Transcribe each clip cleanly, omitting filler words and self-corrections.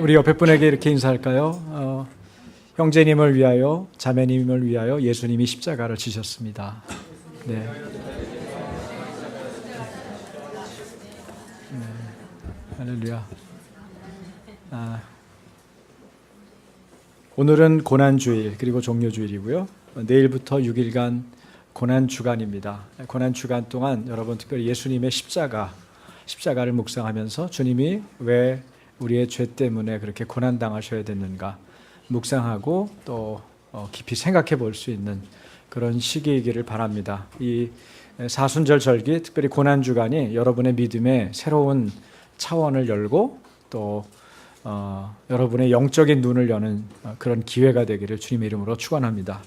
우리 옆에 분에게 이렇게 인사할까요? 형제님을 위하여, 자매님을 위하여 예수님이 십자가를 지셨습니다. 네. 할렐루야. 오늘은 고난주일 그리고 종료주일이고요. 내일부터 6일간 고난주간입니다. 고난주간 동안 여러분 특별히 예수님의 십자가를 묵상하면서 주님이 왜 우리의 죄 때문에 그렇게 고난당하셔야 됐는가 묵상하고 또 깊이 생각해 볼 수 있는 그런 시기이기를 바랍니다. 이 사순절 절기, 특별히 고난주간이 여러분의 믿음의 새로운 차원을 열고 또 여러분의 영적인 눈을 여는 그런 기회가 되기를 주님의 이름으로 축원합니다.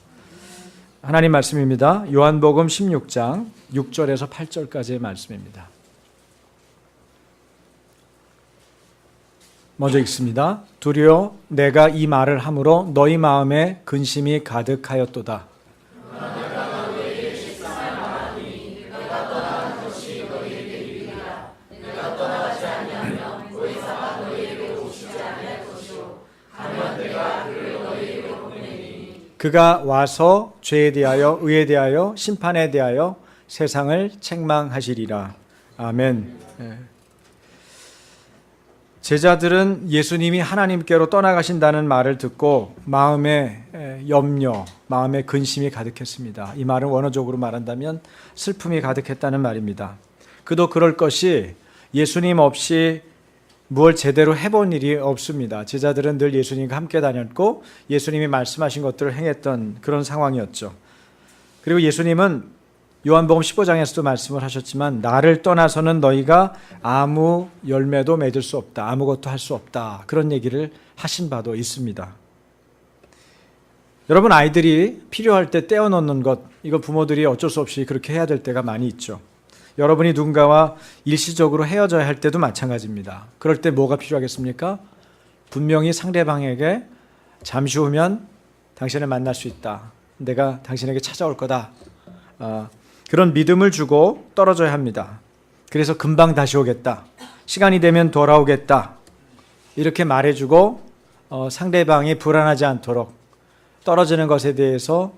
하나님 말씀입니다. 요한복음 16장 6절에서 8절까지의 말씀입니다. 먼저 읽습니다. 두려워 내가 이 말을 함으로 너희 마음에 근심이 가득하였도다. 그가 와서 죄에 대하여 의에 대하여 심판에 대하여 세상을 책망하시리라. 아멘. 제자들은 예수님이 하나님께로 떠나가신다는 말을 듣고 마음에 염려, 마음에 근심이 가득했습니다. 이 말은 원어적으로 말한다면 슬픔이 가득했다는 말입니다. 그도 그럴 것이 예수님 없이 무엇 제대로 해본 일이 없습니다. 제자들은 늘 예수님과 함께 다녔고 예수님이 말씀하신 것들을 행했던 그런 상황이었죠. 그리고 예수님은 요한복음 15장에서도 말씀을 하셨지만 나를 떠나서는 너희가 아무 열매도 맺을 수 없다. 아무것도 할 수 없다. 그런 얘기를 하신 바도 있습니다. 여러분, 아이들이 필요할 때 떼어놓는 것, 이거 부모들이 어쩔 수 없이 그렇게 해야 될 때가 많이 있죠. 여러분이 누군가와 일시적으로 헤어져야 할 때도 마찬가지입니다. 그럴 때 뭐가 필요하겠습니까? 분명히 상대방에게 잠시 후면 당신을 만날 수 있다. 내가 당신에게 찾아올 거다. 그런 믿음을 주고 떨어져야 합니다. 그래서 금방 다시 오겠다. 시간이 되면 돌아오겠다. 이렇게 말해주고 상대방이 불안하지 않도록 떨어지는 것에 대해서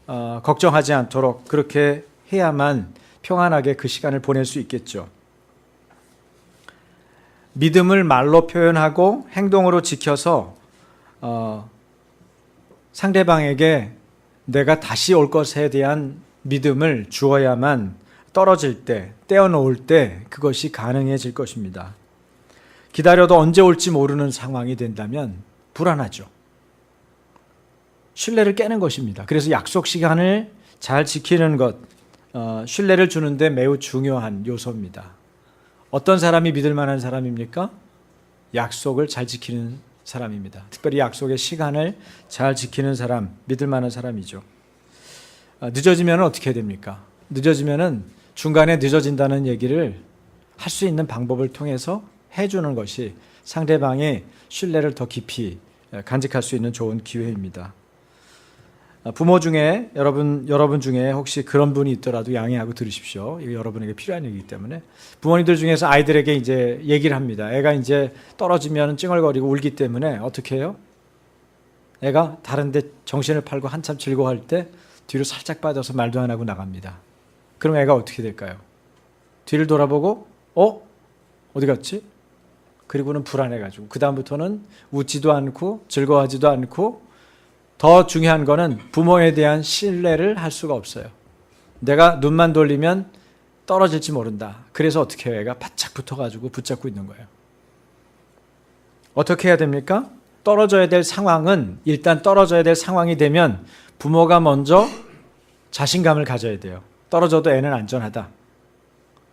걱정하지 않도록 그렇게 해야만 평안하게 그 시간을 보낼 수 있겠죠. 믿음을 말로 표현하고 행동으로 지켜서 상대방에게 내가 다시 올 것에 대한 믿음을 주어야만 떨어질 때, 떼어놓을 때 그것이 가능해질 것입니다. 기다려도 언제 올지 모르는 상황이 된다면 불안하죠. 신뢰를 깨는 것입니다. 그래서 약속 시간을 잘 지키는 것, 신뢰를 주는데 매우 중요한 요소입니다. 어떤 사람이 믿을 만한 사람입니까? 약속을 잘 지키는 사람입니다. 특별히 약속의 시간을 잘 지키는 사람, 믿을 만한 사람이죠. 늦어지면 어떻게 됩니까? 늦어지면 중간에 늦어진다는 얘기를 할 수 있는 방법을 통해서 해주는 것이 상대방의 신뢰를 더 깊이 간직할 수 있는 좋은 기회입니다. 부모 중에 여러분 중에 혹시 그런 분이 있더라도 양해하고 들으십시오. 이거 여러분에게 필요한 얘기이기 때문에 부모님들 중에서 아이들에게 이제 얘기를 합니다. 애가 이제 떨어지면 찡얼거리고 울기 때문에 어떻게 해요? 애가 다른데 정신을 팔고 한참 즐거워할 때 뒤로 살짝 빠져서 말도 안 하고 나갑니다. 그럼 애가 어떻게 될까요? 뒤를 돌아보고 어디 갔지? 그리고는 불안해가지고 그 다음부터는 웃지도 않고 즐거워하지도 않고 더 중요한 거는 부모에 대한 신뢰를 할 수가 없어요. 내가 눈만 돌리면 떨어질지 모른다. 그래서 어떻게 해요? 애가 바짝 붙어가지고 붙잡고 있는 거예요. 어떻게 해야 됩니까? 떨어져야 될 상황은 일단 떨어져야 될 상황이 되면 부모가 먼저 자신감을 가져야 돼요. 떨어져도 애는 안전하다.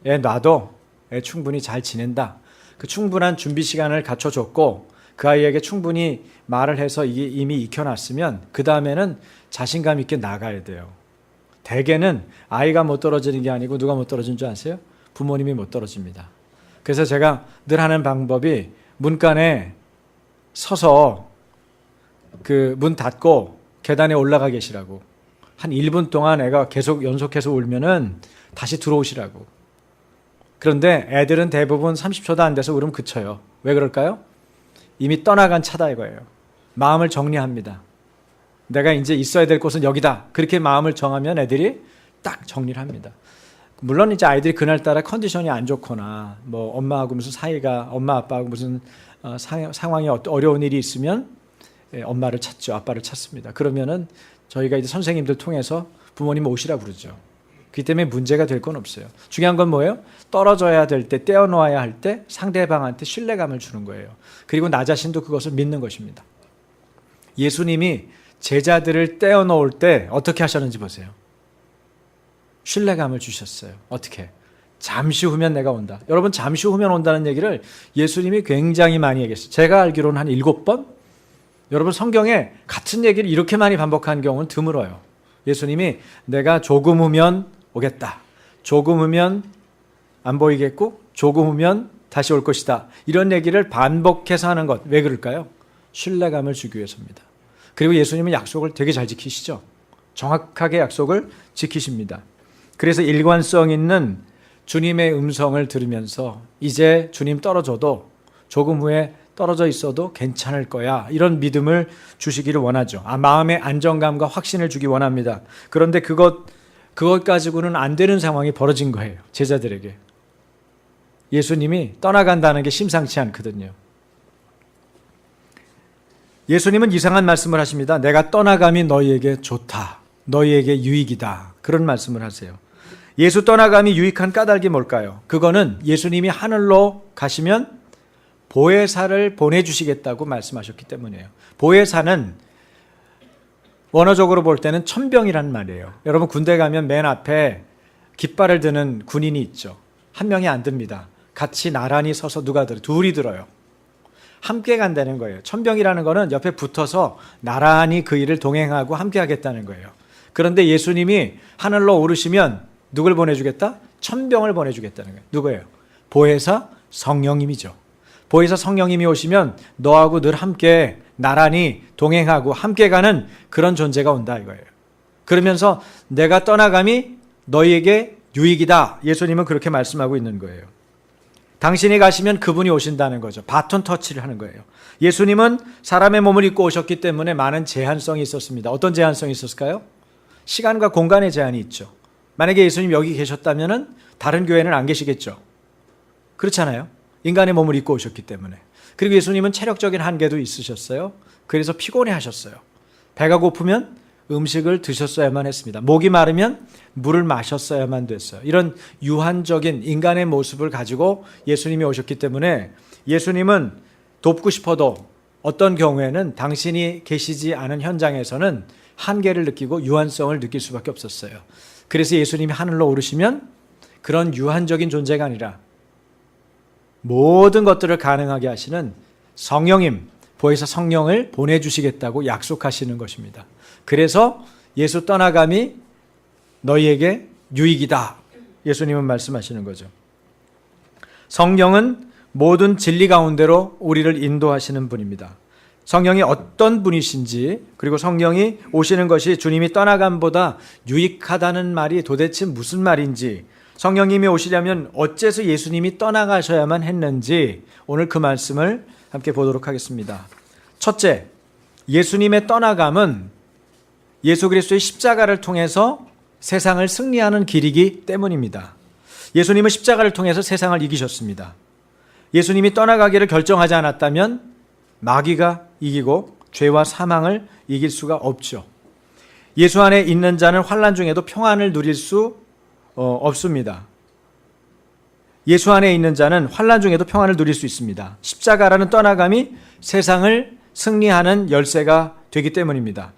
애 놔도 애 충분히 잘 지낸다. 그 충분한 준비 시간을 갖춰줬고 그 아이에게 충분히 말을 해서 이게 이미 익혀놨으면 그 다음에는 자신감 있게 나가야 돼요. 대개는 아이가 못 떨어지는 게 아니고 누가 못 떨어지는 줄 아세요? 부모님이 못 떨어집니다. 그래서 제가 늘 하는 방법이 문간에 서서 그 문 닫고 계단에 올라가 계시라고. 한 1분 동안 애가 계속 연속해서 울면은 다시 들어오시라고. 그런데 애들은 대부분 30초도 안 돼서 울음 그쳐요. 왜 그럴까요? 이미 떠나간 차다 이거예요. 마음을 정리합니다. 내가 이제 있어야 될 곳은 여기다. 그렇게 마음을 정하면 애들이 딱 정리를 합니다. 물론 이제 아이들이 그날따라 컨디션이 안 좋거나 뭐 엄마하고 무슨 사이가 엄마 아빠하고 무슨 상황이 어려운 일이 있으면 엄마를 찾죠. 아빠를 찾습니다. 그러면은 저희가 이제 선생님들 통해서 부모님 오시라 그러죠. 그렇기 때문에 문제가 될 건 없어요. 중요한 건 뭐예요? 떨어져야 될 때, 떼어놓아야 할 때 상대방한테 신뢰감을 주는 거예요. 그리고 나 자신도 그것을 믿는 것입니다. 예수님이 제자들을 떼어놓을 때 어떻게 하셨는지 보세요. 신뢰감을 주셨어요. 어떻게? 잠시 후면 내가 온다. 여러분, 잠시 후면 온다는 얘기를 예수님이 굉장히 많이 얘기했어요. 제가 알기로는 한 7번? 여러분, 성경에 같은 얘기를 이렇게 많이 반복한 경우는 드물어요. 예수님이 내가 조금 후면 오겠다. 조금 후면 안 보이겠고 조금 후면 다시 올 것이다. 이런 얘기를 반복해서 하는 것. 왜 그럴까요? 신뢰감을 주기 위해서입니다. 그리고 예수님은 약속을 되게 잘 지키시죠. 정확하게 약속을 지키십니다. 그래서 일관성 있는 주님의 음성을 들으면서 이제 주님 떨어져도 조금 후에 떨어져 있어도 괜찮을 거야. 이런 믿음을 주시기를 원하죠. 마음의 안정감과 확신을 주기 원합니다. 그런데 그것 가지고는 안 되는 상황이 벌어진 거예요. 제자들에게. 예수님이 떠나간다는 게 심상치 않거든요. 예수님은 이상한 말씀을 하십니다. 내가 떠나감이 너희에게 좋다. 너희에게 유익이다. 그런 말씀을 하세요. 예수 떠나감이 유익한 까닭이 뭘까요? 그거는 예수님이 하늘로 가시면 보혜사를 보내주시겠다고 말씀하셨기 때문이에요. 보혜사는 원어적으로 볼 때는 천병이란 말이에요. 여러분, 군대 가면 맨 앞에 깃발을 드는 군인이 있죠. 한 명이 안 듭니다. 같이 나란히 서서 누가 들어요? 둘이 들어요. 함께 간다는 거예요. 천병이라는 거는 옆에 붙어서 나란히 그 일을 동행하고 함께 하겠다는 거예요. 그런데 예수님이 하늘로 오르시면 누굴 보내주겠다? 천병을 보내주겠다는 거예요. 누구예요? 보혜사 성령님이죠. 보혜사 성령님이 오시면 너하고 늘 함께 나란히 동행하고 함께 가는 그런 존재가 온다 이거예요. 그러면서 내가 떠나감이 너희에게 유익이다. 예수님은 그렇게 말씀하고 있는 거예요. 당신이 가시면 그분이 오신다는 거죠. 바톤 터치를 하는 거예요. 예수님은 사람의 몸을 입고 오셨기 때문에 많은 제한성이 있었습니다. 어떤 제한성이 있었을까요? 시간과 공간의 제한이 있죠. 만약에 예수님 여기 계셨다면 다른 교회는 안 계시겠죠. 그렇잖아요. 인간의 몸을 입고 오셨기 때문에. 그리고 예수님은 체력적인 한계도 있으셨어요. 그래서 피곤해 하셨어요. 배가 고프면 음식을 드셨어야만 했습니다. 목이 마르면 물을 마셨어야만 됐어요. 이런 유한적인 인간의 모습을 가지고 예수님이 오셨기 때문에 예수님은 돕고 싶어도 어떤 경우에는 당신이 계시지 않은 현장에서는 한계를 느끼고 유한성을 느낄 수밖에 없었어요. 그래서 예수님이 하늘로 오르시면 그런 유한적인 존재가 아니라 모든 것들을 가능하게 하시는 성령님, 보혜사 성령을 보내주시겠다고 약속하시는 것입니다. 그래서 예수 떠나감이 너희에게 유익이다. 예수님은 말씀하시는 거죠. 성령은 모든 진리 가운데로 우리를 인도하시는 분입니다. 성령이 어떤 분이신지, 그리고 성령이 오시는 것이 주님이 떠나감보다 유익하다는 말이 도대체 무슨 말인지, 성령님이 오시려면 어째서 예수님이 떠나가셔야만 했는지 오늘 그 말씀을 함께 보도록 하겠습니다. 첫째, 예수님의 떠나감은 예수 그리스도의 십자가를 통해서 세상을 승리하는 길이기 때문입니다. 예수님은 십자가를 통해서 세상을 이기셨습니다. 예수님이 떠나가기를 결정하지 않았다면 마귀가 이기고 죄와 사망을 이길 수가 없죠. 예수 안에 있는 자는 환난 중에도 평안을 누릴 수 없습니다. 예수 안에 있는 자는 환난 중에도 평안을 누릴 수 있습니다. 십자가라는 떠나감이 세상을 승리하는 열쇠가 되기 때문입니다.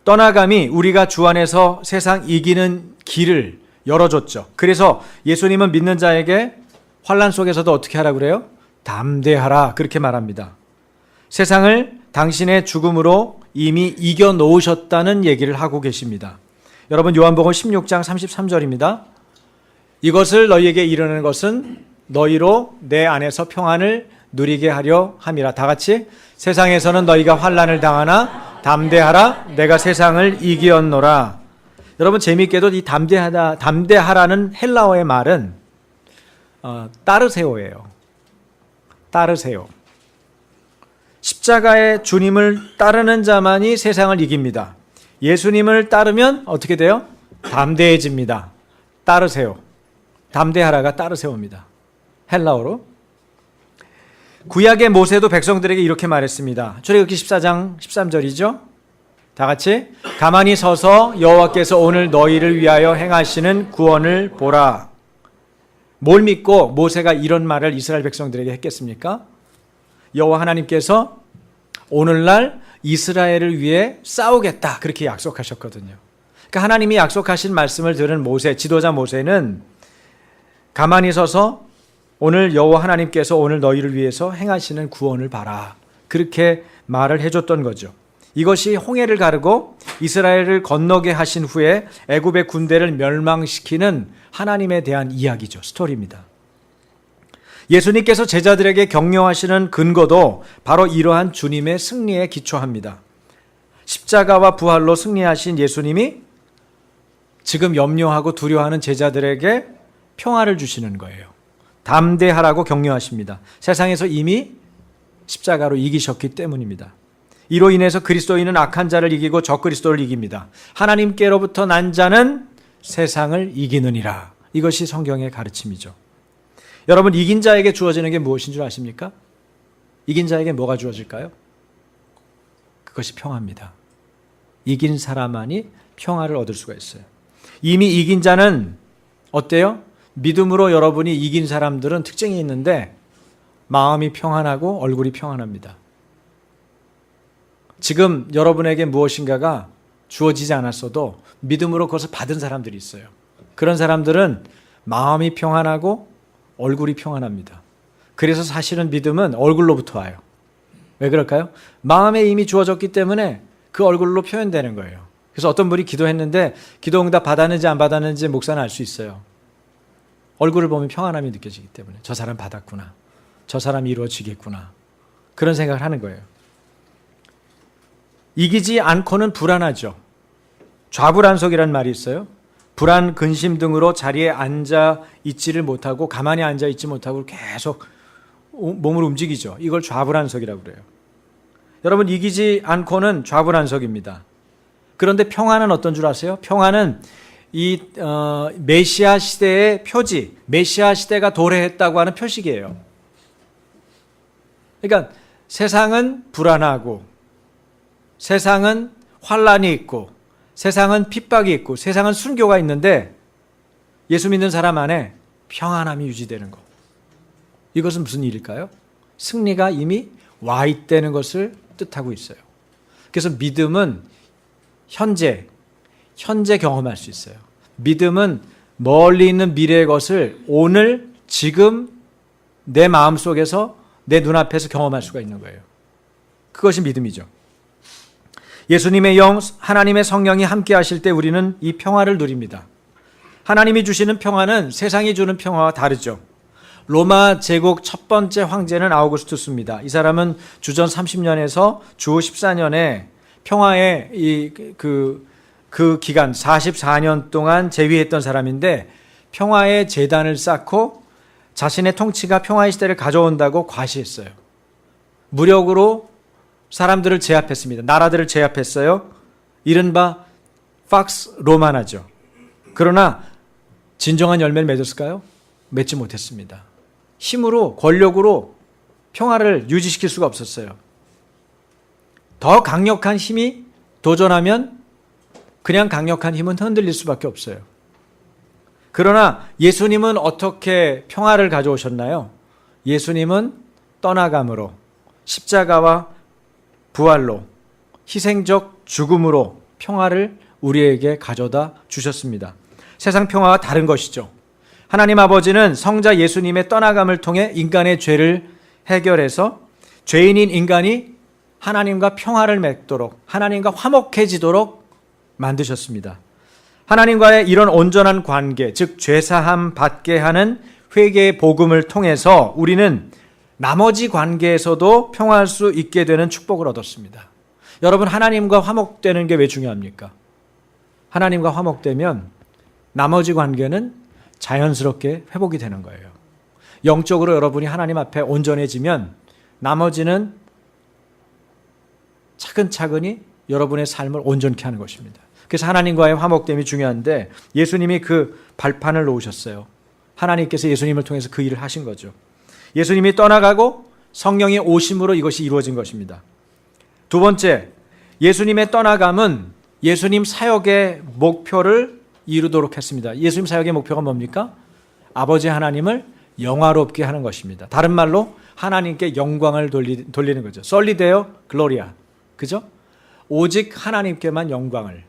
떠나감이 우리가 주 안에서 세상 이기는 길을 열어줬죠. 그래서 예수님은 믿는 자에게 환난 속에서도 어떻게 하라고 그래요? 담대하라, 그렇게 말합니다. 세상을 당신의 죽음으로 이미 이겨놓으셨다는 얘기를 하고 계십니다. 여러분, 요한복음 16장 33절입니다. 이것을 너희에게 이르는 것은 너희로 내 안에서 평안을 누리게 하려 함이라. 다 같이, 세상에서는 너희가 환난을 당하나 담대하라, 내가 세상을 이기었노라. 여러분, 재미있게도 이 담대하라는 헬라어의 말은 따르세오예요. 따르세오. 십자가의 주님을 따르는 자만이 세상을 이깁니다. 예수님을 따르면 어떻게 돼요? 담대해집니다. 따르세요. 담대하라가 따르세요입니다. 헬라어로. 구약의 모세도 백성들에게 이렇게 말했습니다. 출애굽기 14장 13절이죠. 다 같이 가만히 서서 여호와께서 오늘 너희를 위하여 행하시는 구원을 보라. 뭘 믿고 모세가 이런 말을 이스라엘 백성들에게 했겠습니까? 여호와 하나님께서 오늘날 이스라엘을 위해 싸우겠다 그렇게 약속하셨거든요. 그러니까 하나님이 약속하신 말씀을 들은 모세, 지도자 모세는 가만히 서서 오늘 여호와 하나님께서 오늘 너희를 위해서 행하시는 구원을 봐라 그렇게 말을 해줬던 거죠. 이것이 홍해를 가르고 이스라엘을 건너게 하신 후에 애굽의 군대를 멸망시키는 하나님에 대한 이야기죠. 스토리입니다. 예수님께서 제자들에게 격려하시는 근거도 바로 이러한 주님의 승리에 기초합니다. 십자가와 부활로 승리하신 예수님이 지금 염려하고 두려워하는 제자들에게 평화를 주시는 거예요. 담대하라고 격려하십니다. 세상에서 이미 십자가로 이기셨기 때문입니다. 이로 인해서 그리스도인은 악한 자를 이기고 적그리스도를 이깁니다. 하나님께로부터 난 자는 세상을 이기느니라. 이것이 성경의 가르침이죠. 여러분, 이긴 자에게 주어지는 게 무엇인 줄 아십니까? 이긴 자에게 뭐가 주어질까요? 그것이 평화입니다. 이긴 사람만이 평화를 얻을 수가 있어요. 이미 이긴 자는 어때요? 믿음으로 여러분이 이긴 사람들은 특징이 있는데 마음이 평안하고 얼굴이 평안합니다. 지금 여러분에게 무엇인가가 주어지지 않았어도 믿음으로 그것을 받은 사람들이 있어요. 그런 사람들은 마음이 평안하고 얼굴이 평안합니다. 그래서 사실은 믿음은 얼굴로부터 와요. 왜 그럴까요? 마음에 이미 주어졌기 때문에 그 얼굴로 표현되는 거예요. 그래서 어떤 분이 기도했는데 기도 응답 받았는지 안 받았는지 목사는 알 수 있어요. 얼굴을 보면 평안함이 느껴지기 때문에 저 사람 받았구나. 저 사람이 이루어지겠구나. 그런 생각을 하는 거예요. 이기지 않고는 불안하죠. 좌불안석이라는 말이 있어요. 불안, 근심 등으로 자리에 앉아 있지를 못하고 가만히 앉아 있지 못하고 계속 몸을 움직이죠. 이걸 좌불안석이라고 그래요. 여러분, 이기지 않고는 좌불안석입니다. 그런데 평안은 어떤 줄 아세요? 평안은 이 메시아 시대의 표지, 메시아 시대가 도래했다고 하는 표식이에요. 그러니까 세상은 불안하고 세상은 환란이 있고 세상은 핍박이 있고 세상은 순교가 있는데 예수 믿는 사람 안에 평안함이 유지되는 것. 이것은 무슨 일일까요? 승리가 이미 와 있다는 것을 뜻하고 있어요. 그래서 믿음은 현재 경험할 수 있어요. 믿음은 멀리 있는 미래의 것을 오늘 지금 내 마음속에서 내 눈앞에서 경험할 수가 있는 거예요. 그것이 믿음이죠. 예수님의 영, 하나님의 성령이 함께 하실 때 우리는 이 평화를 누립니다. 하나님이 주시는 평화는 세상이 주는 평화와 다르죠. 로마 제국 첫 번째 황제는 아우구스투스입니다. 이 사람은 주전 30년에서 주 14년에 평화의 그 기간 44년 동안 재위했던 사람인데 평화의 제단을 쌓고 자신의 통치가 평화의 시대를 가져온다고 과시했어요. 무력으로 사람들을 제압했습니다. 나라들을 제압했어요. 이른바 팍스 로마나죠. 그러나 진정한 열매를 맺었을까요? 맺지 못했습니다. 힘으로, 권력으로 평화를 유지시킬 수가 없었어요. 더 강력한 힘이 도전하면 그냥 강력한 힘은 흔들릴 수밖에 없어요. 그러나 예수님은 어떻게 평화를 가져오셨나요? 예수님은 떠나감으로, 십자가와 부활로, 희생적 죽음으로 평화를 우리에게 가져다 주셨습니다. 세상 평화와 다른 것이죠. 하나님 아버지는 성자 예수님의 떠나감을 통해 인간의 죄를 해결해서 죄인인 인간이 하나님과 평화를 맺도록, 하나님과 화목해지도록 만드셨습니다. 하나님과의 이런 온전한 관계, 즉 죄사함 받게 하는 회개의 복음을 통해서 우리는 나머지 관계에서도 평화할 수 있게 되는 축복을 얻었습니다. 여러분, 하나님과 화목되는 게 왜 중요합니까? 하나님과 화목되면 나머지 관계는 자연스럽게 회복이 되는 거예요. 영적으로 여러분이 하나님 앞에 온전해지면 나머지는 차근차근히 여러분의 삶을 온전케 하는 것입니다. 그래서 하나님과의 화목됨이 중요한데 예수님이 그 발판을 놓으셨어요. 하나님께서 예수님을 통해서 그 일을 하신 거죠. 예수님이 떠나가고 성령의 오심으로 이것이 이루어진 것입니다. 두 번째, 예수님의 떠나감은 예수님 사역의 목표를 이루도록 했습니다. 예수님 사역의 목표가 뭡니까? 아버지 하나님을 영화롭게 하는 것입니다. 다른 말로 하나님께 영광을 돌리는 거죠. 솔리 데오 글로리아. 그죠? 오직 하나님께만 영광을.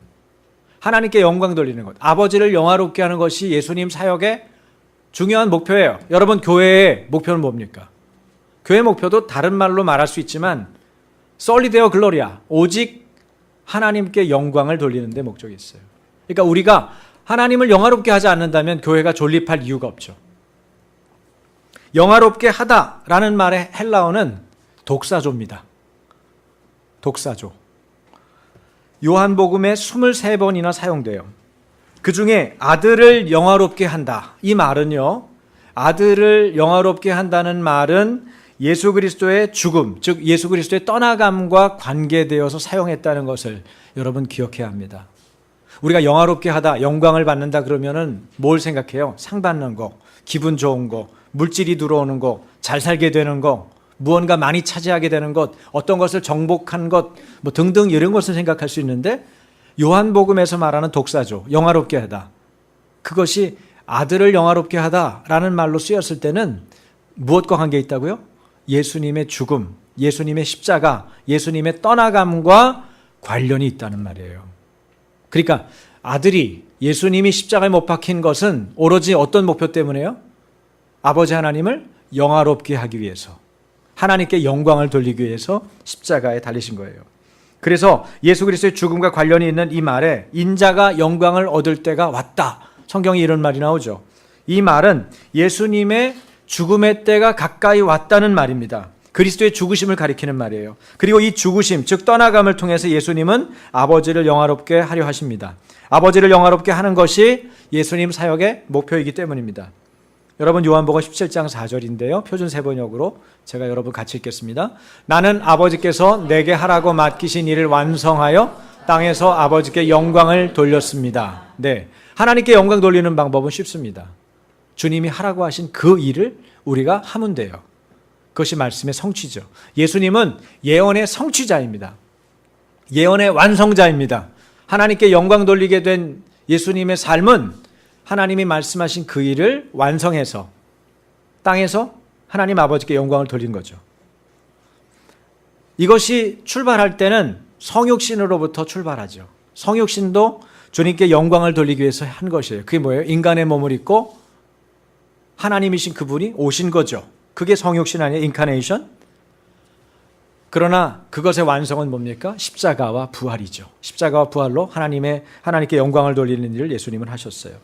하나님께 영광 돌리는 것. 아버지를 영화롭게 하는 것이 예수님 사역의 중요한 목표예요. 여러분, 교회의 목표는 뭡니까? 교회 목표도 다른 말로 말할 수 있지만 솔리 데오 글로리아. 오직 하나님께 영광을 돌리는 데 목적이 있어요. 그러니까 우리가 하나님을 영화롭게 하지 않는다면 교회가 존립할 이유가 없죠. 영화롭게 하다라는 말의 헬라어는 독사조입니다. 독사조. 요한복음에 23번이나 사용돼요. 그 중에 아들을 영화롭게 한다. 이 말은요, 아들을 영화롭게 한다는 말은 예수 그리스도의 죽음, 즉 예수 그리스도의 떠나감과 관계되어서 사용했다는 것을 여러분 기억해야 합니다. 우리가 영화롭게 하다, 영광을 받는다 그러면은 뭘 생각해요? 상 받는 거, 기분 좋은 거, 물질이 들어오는 거, 잘 살게 되는 거, 무언가 많이 차지하게 되는 것, 어떤 것을 정복한 것, 뭐 등등 이런 것을 생각할 수 있는데 요한복음에서 말하는 독사조, 영화롭게 하다. 그것이 아들을 영화롭게 하다라는 말로 쓰였을 때는 무엇과 관계 있다고요? 예수님의 죽음, 예수님의 십자가, 예수님의 떠나감과 관련이 있다는 말이에요. 그러니까 아들이 예수님이 십자가에 못 박힌 것은 오로지 어떤 목표 때문에요? 아버지 하나님을 영화롭게 하기 위해서, 하나님께 영광을 돌리기 위해서 십자가에 달리신 거예요. 그래서 예수 그리스도의 죽음과 관련이 있는 이 말에 인자가 영광을 얻을 때가 왔다. 성경에 이런 말이 나오죠. 이 말은 예수님의 죽음의 때가 가까이 왔다는 말입니다. 그리스도의 죽으심을 가리키는 말이에요. 그리고 이 죽으심, 즉 떠나감을 통해서 예수님은 아버지를 영화롭게 하려 하십니다. 아버지를 영화롭게 하는 것이 예수님 사역의 목표이기 때문입니다. 여러분, 요한복음 17장 4절인데요. 표준 세번역으로 제가 여러분 같이 읽겠습니다. 나는 아버지께서 내게 하라고 맡기신 일을 완성하여 땅에서 아버지께 영광을 돌렸습니다. 네, 하나님께 영광 돌리는 방법은 쉽습니다. 주님이 하라고 하신 그 일을 우리가 하면 돼요. 그것이 말씀의 성취죠. 예수님은 예언의 성취자입니다. 예언의 완성자입니다. 하나님께 영광 돌리게 된 예수님의 삶은 하나님이 말씀하신 그 일을 완성해서 땅에서 하나님 아버지께 영광을 돌린 거죠. 이것이 출발할 때는 성육신으로부터 출발하죠. 성육신도 주님께 영광을 돌리기 위해서 한 것이에요. 그게 뭐예요? 인간의 몸을 입고 하나님이신 그분이 오신 거죠. 그게 성육신 아니에요? 인카네이션? 그러나 그것의 완성은 뭡니까? 십자가와 부활이죠. 십자가와 부활로 하나님께 영광을 돌리는 일을 예수님은 하셨어요.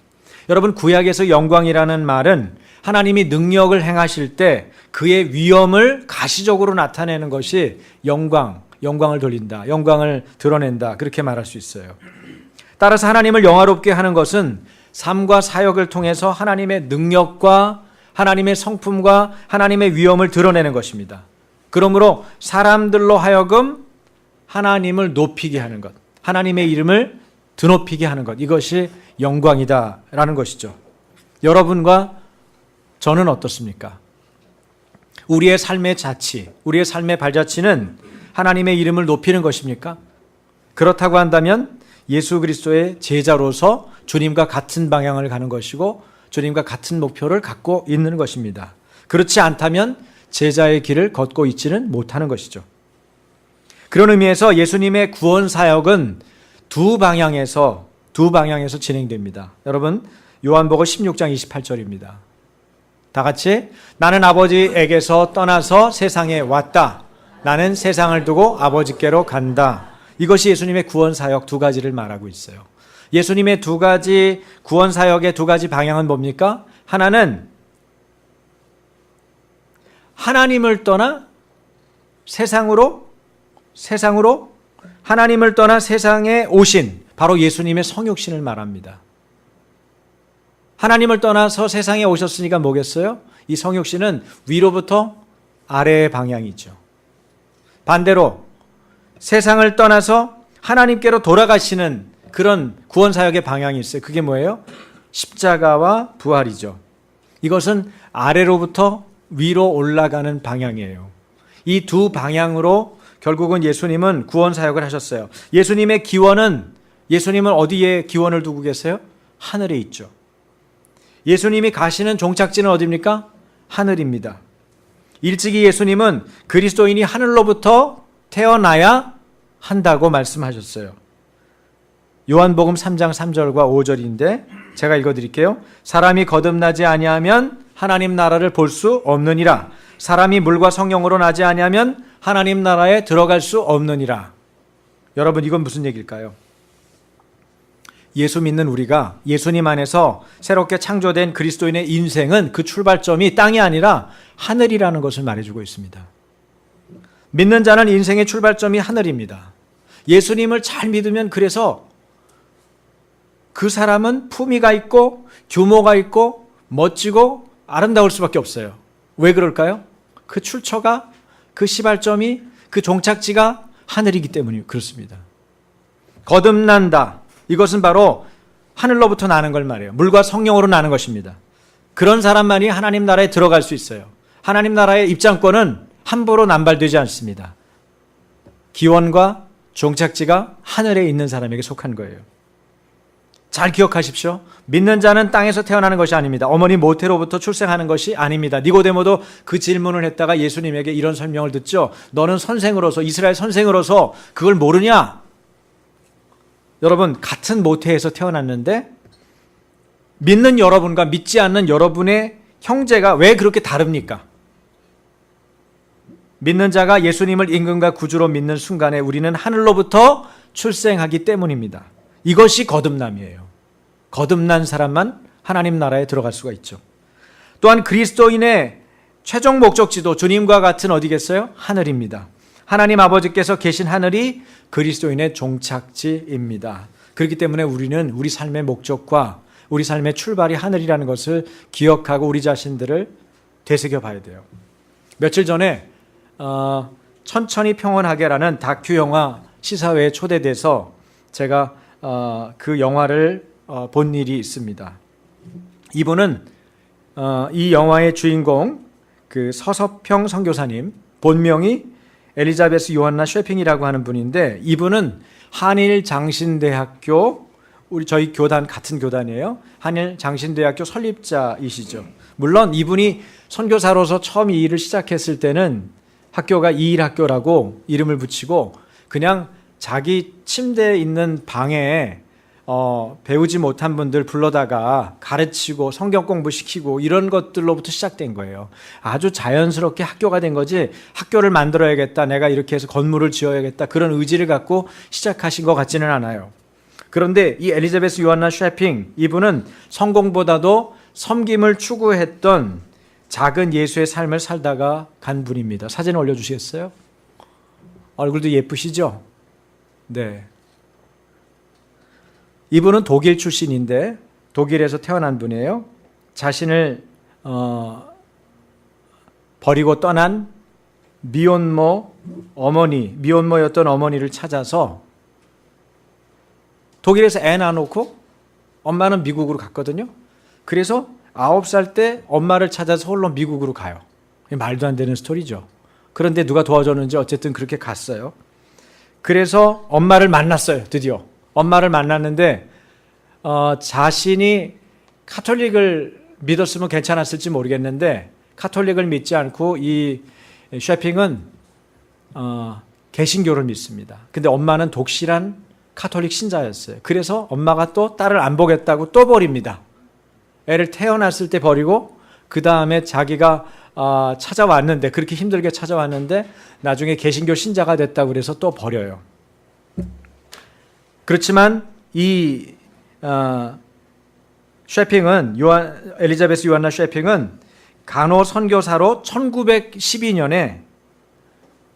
여러분, 구약에서 영광이라는 말은 하나님이 능력을 행하실 때 그의 위엄을 가시적으로 나타내는 것이 영광을 돌린다, 영광을 드러낸다, 그렇게 말할 수 있어요. 따라서 하나님을 영화롭게 하는 것은 삶과 사역을 통해서 하나님의 능력과 하나님의 성품과 하나님의 위엄을 드러내는 것입니다. 그러므로 사람들로 하여금 하나님을 높이게 하는 것, 하나님의 이름을 드높이게 하는 것, 이것이 영광이다라는 것이죠. 여러분과 저는 어떻습니까? 우리의 삶의 자치, 우리의 삶의 발자취는 하나님의 이름을 높이는 것입니까? 그렇다고 한다면 예수 그리스도의 제자로서 주님과 같은 방향을 가는 것이고 주님과 같은 목표를 갖고 있는 것입니다. 그렇지 않다면 제자의 길을 걷고 있지는 못하는 것이죠. 그런 의미에서 예수님의 구원 사역은 두 방향에서 진행됩니다. 여러분, 요한복음 16장 28절입니다. 다 같이, 나는 아버지에게서 떠나서 세상에 왔다. 나는 세상을 두고 아버지께로 간다. 이것이 예수님의 구원 사역 두 가지를 말하고 있어요. 예수님의 두 가지 구원 사역의 두 가지 방향은 뭡니까? 하나는 하나님을 떠나 세상으로 하나님을 떠나 세상에 오신 바로 예수님의 성육신을 말합니다. 하나님을 떠나서 세상에 오셨으니까 뭐겠어요? 이 성육신은 위로부터 아래의 방향이죠. 반대로 세상을 떠나서 하나님께로 돌아가시는 그런 구원 사역의 방향이 있어요. 그게 뭐예요? 십자가와 부활이죠. 이것은 아래로부터 위로 올라가는 방향이에요. 이 두 방향으로 결국은 예수님은 구원 사역을 하셨어요. 예수님의 기원은, 예수님은 어디에 기원을 두고 계세요? 하늘에 있죠. 예수님이 가시는 종착지는 어디입니까? 하늘입니다. 일찍이 예수님은 그리스도인이 하늘로부터 태어나야 한다고 말씀하셨어요. 요한복음 3장 3절과 5절인데 제가 읽어드릴게요. 사람이 거듭나지 아니하면 하나님 나라를 볼 수 없느니라. 사람이 물과 성령으로 나지 아니하면 하나님 나라에 들어갈 수 없느니라. 여러분, 이건 무슨 얘기일까요? 예수 믿는 우리가 예수님 안에서 새롭게 창조된 그리스도인의 인생은 그 출발점이 땅이 아니라 하늘이라는 것을 말해주고 있습니다. 믿는 자는 인생의 출발점이 하늘입니다. 예수님을 잘 믿으면 그래서 그 사람은 품위가 있고 규모가 있고 멋지고 아름다울 수밖에 없어요. 왜 그럴까요? 그 출처가, 그 시발점이, 그 종착지가 하늘이기 때문에 그렇습니다. 거듭난다. 이것은 바로 하늘로부터 나는 걸 말해요. 물과 성령으로 나는 것입니다. 그런 사람만이 하나님 나라에 들어갈 수 있어요. 하나님 나라의 입장권은 함부로 남발되지 않습니다. 기원과 종착지가 하늘에 있는 사람에게 속한 거예요. 잘 기억하십시오. 믿는 자는 땅에서 태어나는 것이 아닙니다. 어머니 모태로부터 출생하는 것이 아닙니다. 니고데모도 그 질문을 했다가 예수님에게 이런 설명을 듣죠. 너는 선생으로서, 이스라엘 선생으로서 그걸 모르냐? 여러분, 같은 모태에서 태어났는데 믿는 여러분과 믿지 않는 여러분의 형제가 왜 그렇게 다릅니까? 믿는 자가 예수님을 임금과 구주로 믿는 순간에 우리는 하늘로부터 출생하기 때문입니다. 이것이 거듭남이에요. 거듭난 사람만 하나님 나라에 들어갈 수가 있죠. 또한 그리스도인의 최종 목적지도 주님과 같은 어디겠어요? 하늘입니다. 하나님 아버지께서 계신 하늘이 그리스도인의 종착지입니다. 그렇기 때문에 우리는 우리 삶의 목적과 우리 삶의 출발이 하늘이라는 것을 기억하고 우리 자신들을 되새겨 봐야 돼요. 며칠 전에 천천히 평온하게라는 다큐 영화 시사회에 초대돼서 제가 그 영화를 본 일이 있습니다. 이분은 이 영화의 주인공 그 서서평 선교사님, 본명이 엘리자베스 요한나 쉐핑이라고 하는 분인데 이분은 한일 장신대학교, 저희 교단 같은 교단이에요. 한일 장신대학교 설립자이시죠. 물론 이분이 선교사로서 처음 이 일을 시작했을 때는 학교가 이일학교라고 이름을 붙이고 그냥 자기 침대에 있는 방에 배우지 못한 분들 불러다가 가르치고 성경 공부시키고 이런 것들로부터 시작된 거예요. 아주 자연스럽게 학교가 된 거지 학교를 만들어야겠다, 내가 이렇게 해서 건물을 지어야겠다 그런 의지를 갖고 시작하신 것 같지는 않아요. 그런데 이 엘리자베스 요한나 쉐핑, 이분은 성공보다도 섬김을 추구했던 작은 예수의 삶을 살다가 간 분입니다. 사진 올려주시겠어요? 얼굴도 예쁘시죠? 네. 이분은 독일 출신인데 독일에서 태어난 분이에요. 자신을 버리고 떠난 미혼모였던 어머니를 찾아서 독일에서 애 낳아놓고 엄마는 미국으로 갔거든요. 그래서 9살 때 엄마를 찾아서 홀로 미국으로 가요. 말도 안 되는 스토리죠. 그런데 누가 도와줬는지 어쨌든 그렇게 갔어요. 그래서 엄마를 만났어요. 드디어 엄마를 만났는데 자신이 카톨릭을 믿었으면 괜찮았을지 모르겠는데 카톨릭을 믿지 않고 이 쉐핑은 개신교를 믿습니다. 근데 엄마는 독실한 카톨릭 신자였어요. 그래서 엄마가 또 딸을 안 보겠다고 또 버립니다. 애를 태어났을 때 버리고 그 다음에 자기가 찾아왔는데, 그렇게 힘들게 찾아왔는데 나중에 개신교 신자가 됐다고 그래서 또 버려요. 그렇지만 이 쉐핑은, 엘리자베스 요한나 쉐핑은 간호 선교사로 1912년에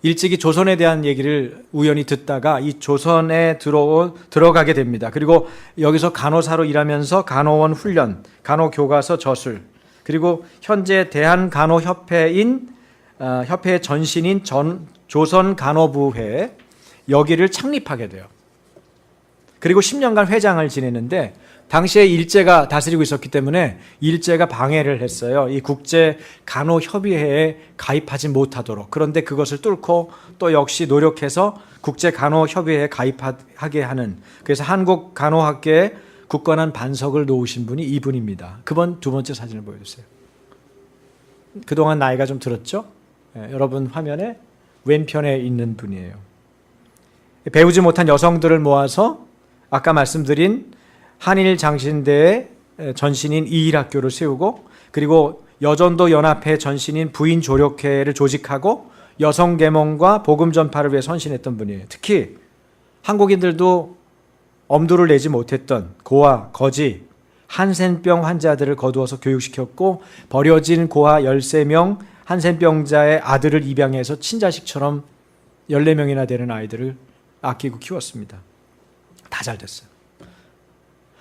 일찍이 조선에 대한 얘기를 우연히 듣다가 이 조선에 들어가게 됩니다. 그리고 여기서 간호사로 일하면서 간호원 훈련, 간호교과서 저술, 그리고 현재 대한간호협회의 전신인 조선간호부회, 여기를 창립하게 돼요. 그리고 10년간 회장을 지내는데 당시에 일제가 다스리고 있었기 때문에 일제가 방해를 했어요. 이 국제 간호 협의회에 가입하지 못하도록. 그런데 그것을 뚫고 또 역시 노력해서 국제 간호 협의회에 가입하게 하는, 그래서 한국 간호학계에 굳건한 반석을 놓으신 분이 이분입니다. 그번 두 번째 사진을 보여주세요. 그동안 나이가 좀 들었죠? 여러분 화면에 왼편에 있는 분이에요. 배우지 못한 여성들을 모아서 아까 말씀드린 한일 장신대의 전신인 이일학교를 세우고, 그리고 여전도 연합회 전신인 부인 조력회를 조직하고 여성 계몽과 복음 전파를 위해 헌신했던 분이에요. 특히 한국인들도 엄두를 내지 못했던 고아, 거지, 한센병 환자들을 거두어서 교육시켰고, 버려진 고아 13명 한센병자의 아들을 입양해서 친자식처럼 14명이나 되는 아이들을 아끼고 키웠습니다. 다 잘 됐어요.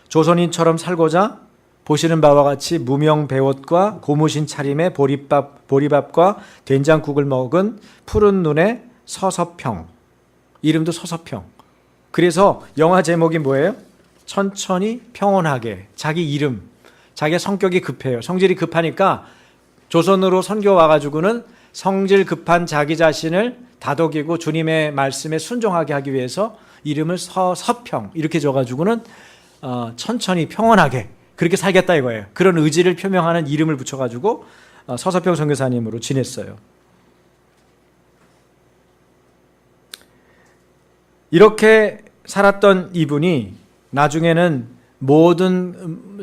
조선인처럼 살고자 보시는 바와 같이 무명 배옷과 고무신 차림에 보리밥과 된장국을 먹은 푸른 눈의 서서평. 이름도 서서평. 그래서 영화 제목이 뭐예요? 천천히 평온하게. 자기 이름, 자기의 성격이 급해요. 성질이 급하니까 조선으로 선교 와가지고는 성질 급한 자기 자신을 다독이고 주님의 말씀에 순종하게 하기 위해서 이름을 서서평 이렇게 줘가지고는 천천히 평온하게 그렇게 살겠다 이거예요. 그런 의지를 표명하는 이름을 붙여가지고 서서평 선교사님으로 지냈어요. 이렇게 살았던 이분이 나중에는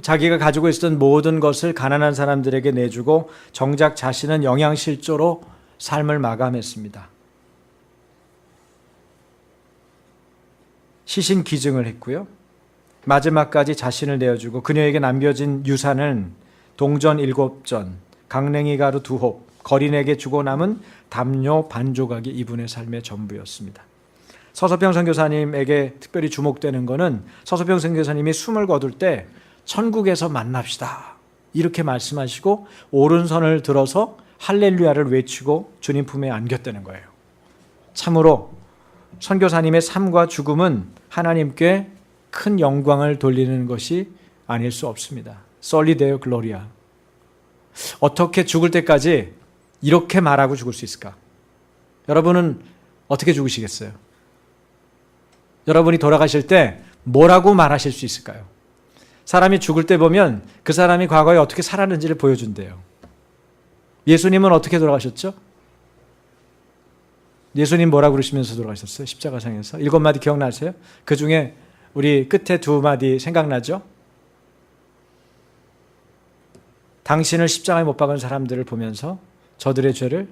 자기가 가지고 있었던 모든 것을 가난한 사람들에게 내주고 정작 자신은 영양실조로 삶을 마감했습니다. 시신기증을 했고요. 마지막까지 자신을 내어주고 그녀에게 남겨진 유산은 동전 7전, 강냉이 가루 2홉, 거린에게 주고 남은 담요 반 조각이 이분의 삶의 전부였습니다. 서서평 선교사님에게 특별히 주목되는 것은 서서평 선교사님이 숨을 거둘 때 천국에서 만납시다 이렇게 말씀하시고 오른손을 들어서 할렐루야를 외치고 주님 품에 안겼다는 거예요. 참으로 선교사님의 삶과 죽음은 하나님께 큰 영광을 돌리는 것이 아닐 수 없습니다. 솔리 데오 글로리아. 어떻게 죽을 때까지 이렇게 말하고 죽을 수 있을까? 여러분은 어떻게 죽으시겠어요? 여러분이 돌아가실 때 뭐라고 말하실 수 있을까요? 사람이 죽을 때 보면 그 사람이 과거에 어떻게 살았는지를 보여준대요. 예수님은 어떻게 돌아가셨죠? 예수님 뭐라고 그러시면서 돌아가셨어요? 십자가상에서 7마디 기억나세요? 그 중에 우리 끝에 2마디 생각나죠? 당신을 십자가에 못 박은 사람들을 보면서 저들의 죄를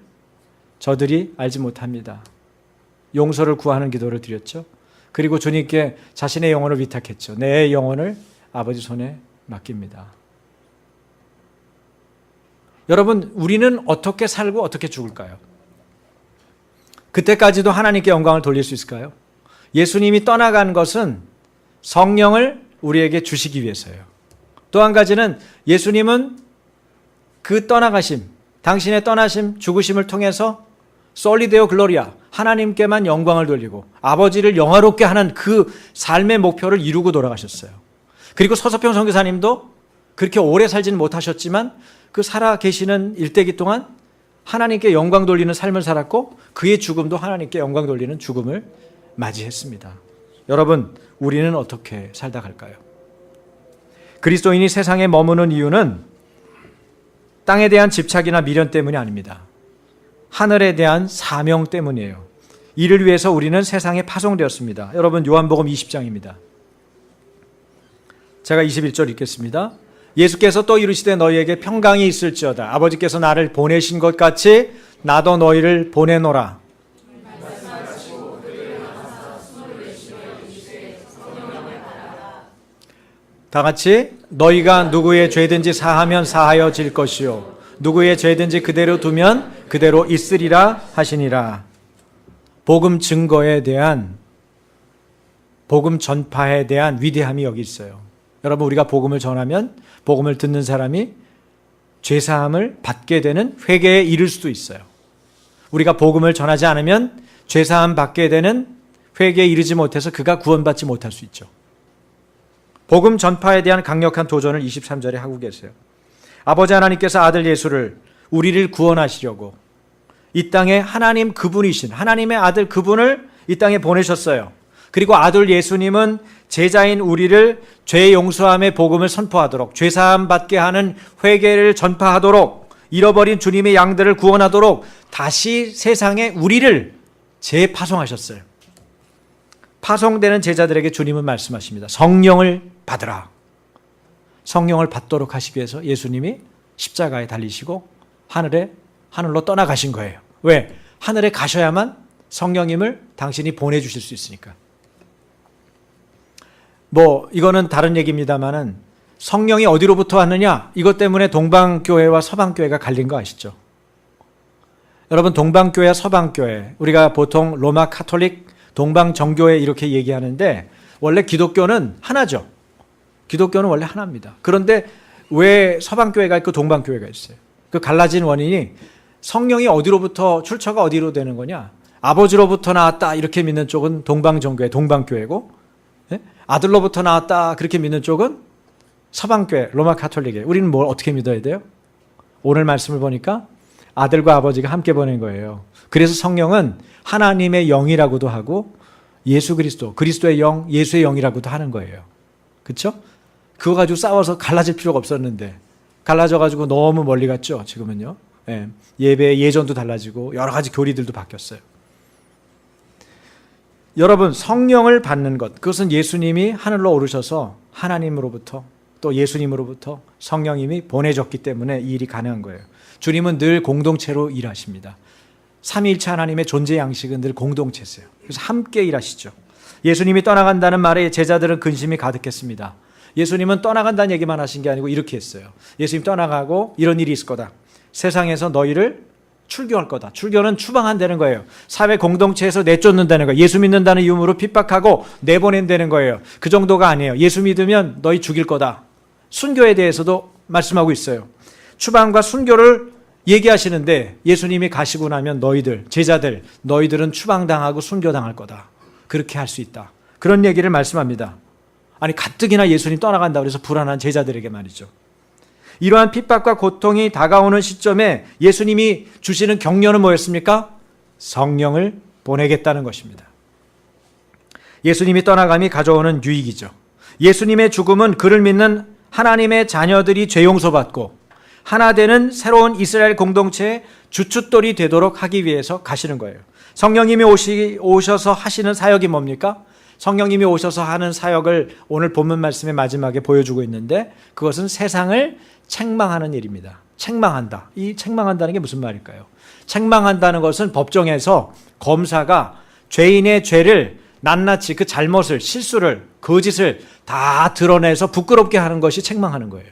저들이 알지 못합니다. 용서를 구하는 기도를 드렸죠. 그리고 주님께 자신의 영혼을 위탁했죠. 내 영혼을 아버지 손에 맡깁니다. 여러분, 우리는 어떻게 살고 어떻게 죽을까요? 그때까지도 하나님께 영광을 돌릴 수 있을까요? 예수님이 떠나간 것은 성령을 우리에게 주시기 위해서예요. 또 한 가지는 예수님은 그 떠나가심, 당신의 떠나심, 죽으심을 통해서 솔리 데오 글로리아, 하나님께만 영광을 돌리고 아버지를 영화롭게 하는 그 삶의 목표를 이루고 돌아가셨어요. 그리고 서서평 선교사님도 그렇게 오래 살지는 못하셨지만 그 살아 계시는 일대기 동안 하나님께 영광 돌리는 삶을 살았고 그의 죽음도 하나님께 영광 돌리는 죽음을 맞이했습니다. 여러분, 우리는 어떻게 살다 갈까요? 그리스도인이 세상에 머무는 이유는 땅에 대한 집착이나 미련 때문이 아닙니다. 하늘에 대한 사명 때문이에요. 이를 위해서 우리는 세상에 파송되었습니다. 여러분, 요한복음 20장입니다. 제가 21절 읽겠습니다. 예수께서 또 이르시되 너희에게 평강이 있을지어다. 아버지께서 나를 보내신 것 같이 나도 너희를 보내노라. 다 같이 너희가 누구의 죄든지 사하면 사하여질 것이요 누구의 죄든지 그대로 두면 그대로 있으리라 하시니라. 복음 증거에 대한, 복음 전파에 대한 위대함이 여기 있어요. 여러분, 우리가 복음을 전하면 복음을 듣는 사람이 죄사함을 받게 되는 회개에 이를 수도 있어요. 우리가 복음을 전하지 않으면 죄사함 받게 되는 회개에 이르지 못해서 그가 구원받지 못할 수 있죠. 복음 전파에 대한 강력한 도전을 23절에 하고 계세요. 아버지 하나님께서 아들 예수를 우리를 구원하시려고 이 땅에 하나님 그분이신 하나님의 아들 그분을 이 땅에 보내셨어요. 그리고 아들 예수님은 제자인 우리를 죄 용서함의 복음을 선포하도록, 죄사함 받게 하는 회개를 전파하도록, 잃어버린 주님의 양들을 구원하도록 다시 세상에 우리를 재파송하셨어요. 파송되는 제자들에게 주님은 말씀하십니다. 성령을 받으라. 성령을 받도록 하시기 위해서 예수님이 십자가에 달리시고 하늘로 떠나가신 거예요. 왜? 하늘에 가셔야만 성령님을 당신이 보내주실 수 있으니까. 이거는 다른 얘기입니다만은 성령이 어디로부터 왔느냐? 이것 때문에 동방교회와 서방교회가 갈린 거 아시죠? 여러분, 동방교회와 서방교회, 우리가 보통 로마 카톨릭 동방정교회 이렇게 얘기하는데 원래 기독교는 하나죠. 기독교는 원래 하나입니다. 그런데 왜 서방교회가 있고 동방교회가 있어요? 그 갈라진 원인이 성령이 어디로부터 출처가 어디로 되는 거냐? 아버지로부터 나왔다 이렇게 믿는 쪽은 동방정교회, 동방교회고, 아들로부터 나왔다 그렇게 믿는 쪽은 서방교회, 로마 카톨릭이에요. 우리는 뭘 어떻게 믿어야 돼요? 오늘 말씀을 보니까 아들과 아버지가 함께 보낸 거예요. 그래서 성령은 하나님의 영이라고도 하고 예수 그리스도, 그리스도의 영, 예수의 영이라고도 하는 거예요. 그렇죠? 그거 가지고 싸워서 갈라질 필요가 없었는데 갈라져가지고 너무 멀리 갔죠. 지금은요. 예배의 예전도 달라지고 여러 가지 교리들도 바뀌었어요. 여러분, 성령을 받는 것, 그것은 예수님이 하늘로 오르셔서 하나님으로부터 또 예수님으로부터 성령님이 보내줬기 때문에 이 일이 가능한 거예요. 주님은 늘 공동체로 일하십니다. 삼위일체 하나님의 존재 양식은 늘 공동체세요. 그래서 함께 일하시죠. 예수님이 떠나간다는 말에 제자들은 근심이 가득했습니다. 예수님은 떠나간다는 얘기만 하신 게 아니고 이렇게 했어요. 예수님 떠나가고 이런 일이 있을 거다. 세상에서 너희를 출교할 거다. 출교는 추방한다는 거예요. 사회 공동체에서 내쫓는다는 거예요. 예수 믿는다는 이유로 핍박하고 내보낸다는 거예요. 그 정도가 아니에요. 예수 믿으면 너희 죽일 거다. 순교에 대해서도 말씀하고 있어요. 추방과 순교를 얘기하시는데 예수님이 가시고 나면 너희들, 제자들, 너희들은 추방당하고 순교당할 거다. 그렇게 할 수 있다. 그런 얘기를 말씀합니다. 아니, 가뜩이나 예수님 떠나간다고 해서 불안한 제자들에게 말이죠. 이러한 핍박과 고통이 다가오는 시점에 예수님이 주시는 격려는 뭐였습니까? 성령을 보내겠다는 것입니다. 예수님이 떠나감이 가져오는 유익이죠. 예수님의 죽음은 그를 믿는 하나님의 자녀들이 죄 용서받고 하나 되는 새로운 이스라엘 공동체의 주춧돌이 되도록 하기 위해서 가시는 거예요. 성령님이 오셔서 하시는 사역이 뭡니까? 성령님이 오셔서 하는 사역을 오늘 본문 말씀의 마지막에 보여주고 있는데 그것은 세상을 책망하는 일입니다. 책망한다. 이 책망한다는 게 무슨 말일까요? 책망한다는 것은 법정에서 검사가 죄인의 죄를 낱낱이 그 잘못을, 실수를, 거짓을 다 드러내서 부끄럽게 하는 것이 책망하는 거예요.